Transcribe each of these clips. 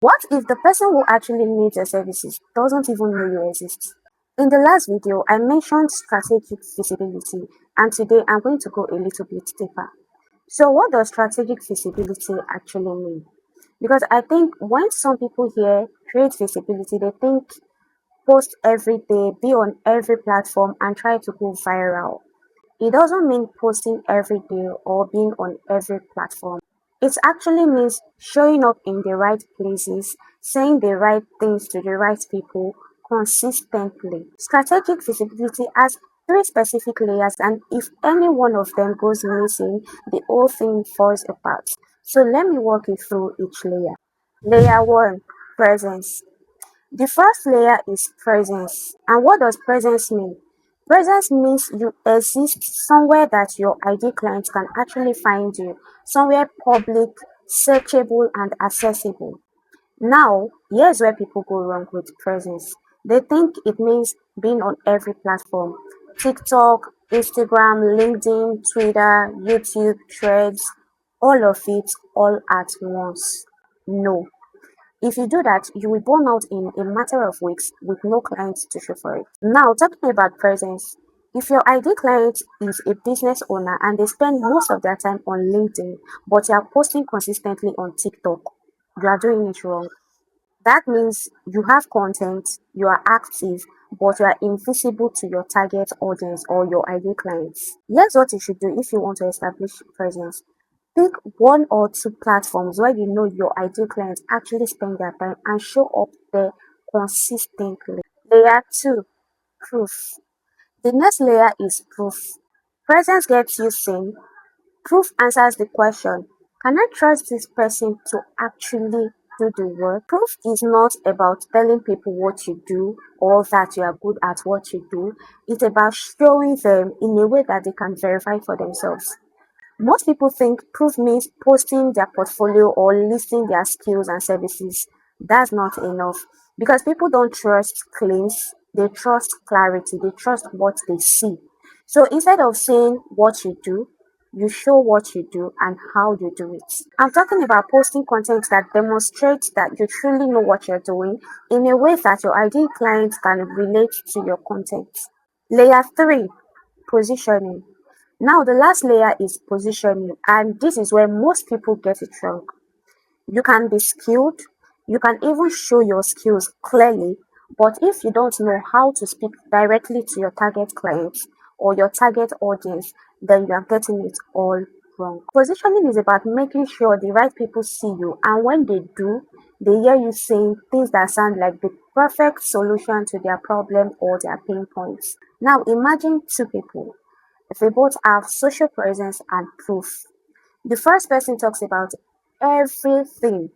What if the person who actually needs your services doesn't even know you exist? In the last video, I mentioned strategic visibility, and today I'm going to go a little bit deeper. So, what does strategic visibility actually mean? Because I think when some people hear create visibility, they think post every day, be on every platform, and try to go viral. It doesn't mean posting every day or being on every platform. It actually means showing up in the right places, saying the right things to the right people consistently. Strategic visibility has three specific layers, and if any one of them goes missing, the whole thing falls apart. So let me walk you through each layer. Layer 1, presence. The first layer is presence. And what does presence mean? Presence means you exist somewhere that your ID clients can actually find you, somewhere public, searchable, and accessible. Now, here's where people go wrong with presence. They think it means being on every platform: TikTok, Instagram, LinkedIn, Twitter, YouTube, Threads, all of it all at once. No. If you do that, you will burn out in a matter of weeks with no clients to show for it. Now, talking about presence, if your ideal client is a business owner and they spend most of their time on LinkedIn, but you are posting consistently on TikTok, you are doing it wrong. That means you have content, you are active, but you are invisible to your target audience or your ideal clients. Here's what you should do if you want to establish presence. Pick one or two platforms where you know your ideal clients actually spend their time and show up there consistently. Layer 2, proof. The next layer is proof. Presence gets you seen. Proof answers the question, can I trust this person to actually do the work? Proof is not about telling people what you do or that you are good at what you do. It's about showing them in a way that they can verify for themselves. Most people think proof means posting their portfolio or listing their skills and services. That's not enough because people don't trust claims, they trust clarity, they trust what they see. So instead of saying what you do, you show what you do and how you do it. I'm talking about posting content that demonstrates that you truly know what you're doing in a way that your ideal clients can relate to your content. Layer 3, positioning. Now, the last layer is positioning, and this is where most people get it wrong. You can be skilled, you can even show your skills clearly, but if you don't know how to speak directly to your target clients or your target audience, then you are getting it all wrong. Positioning is about making sure the right people see you, and when they do, they hear you saying things that sound like the perfect solution to their problem or their pain points. Now, imagine two people. They both have social presence and proof. The first person talks about everything: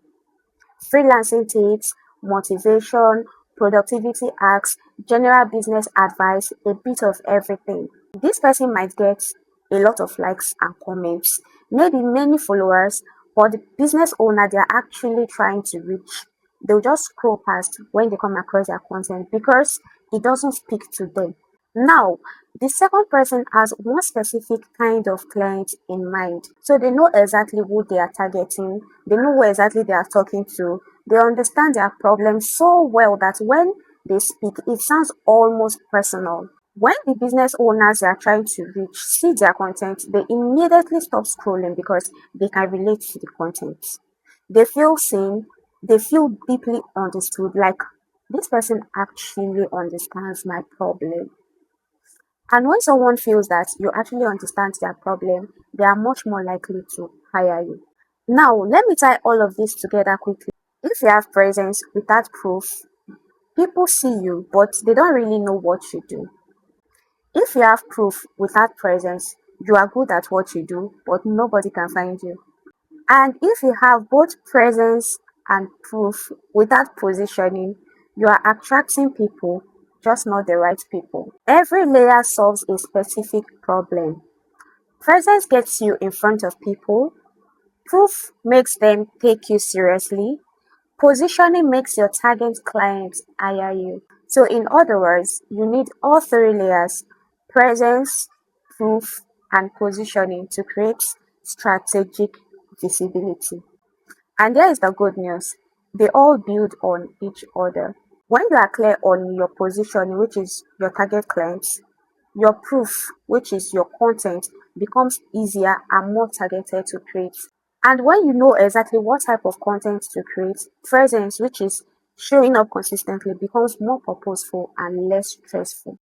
freelancing tips, motivation, productivity hacks, general business advice, a bit of everything. This person might get a lot of likes and comments, maybe many followers, but the business owner they're actually trying to reach, they'll just scroll past when they come across their content because it doesn't speak to them. Now, the second person has one specific kind of client in mind. So they know exactly who they are targeting, they know who exactly they are talking to, they understand their problem so well that when they speak, it sounds almost personal. When the business owners they are trying to reach see their content, they immediately stop scrolling because they can relate to the content. They feel seen, they feel deeply understood, like this person actually understands my problem. And when someone feels that you actually understand their problem, they are much more likely to hire you. Now, let me tie all of this together quickly. If you have presence without proof, people see you, but they don't really know what you do. If you have proof without presence, you are good at what you do, but nobody can find you. And if you have both presence and proof without positioning, you are attracting people, just not the right people. Every layer solves a specific problem. Presence gets you in front of people, proof makes them take you seriously, positioning makes your target clients hire you. So, in other words, you need all three layers: presence, proof, and positioning to create strategic visibility. And there is the good news. They all build on each other. When you are clear on your position, which is your target clients, your proof, which is your content, becomes easier and more targeted to create. And when you know exactly what type of content to create, presence, which is showing up consistently, becomes more purposeful and less stressful.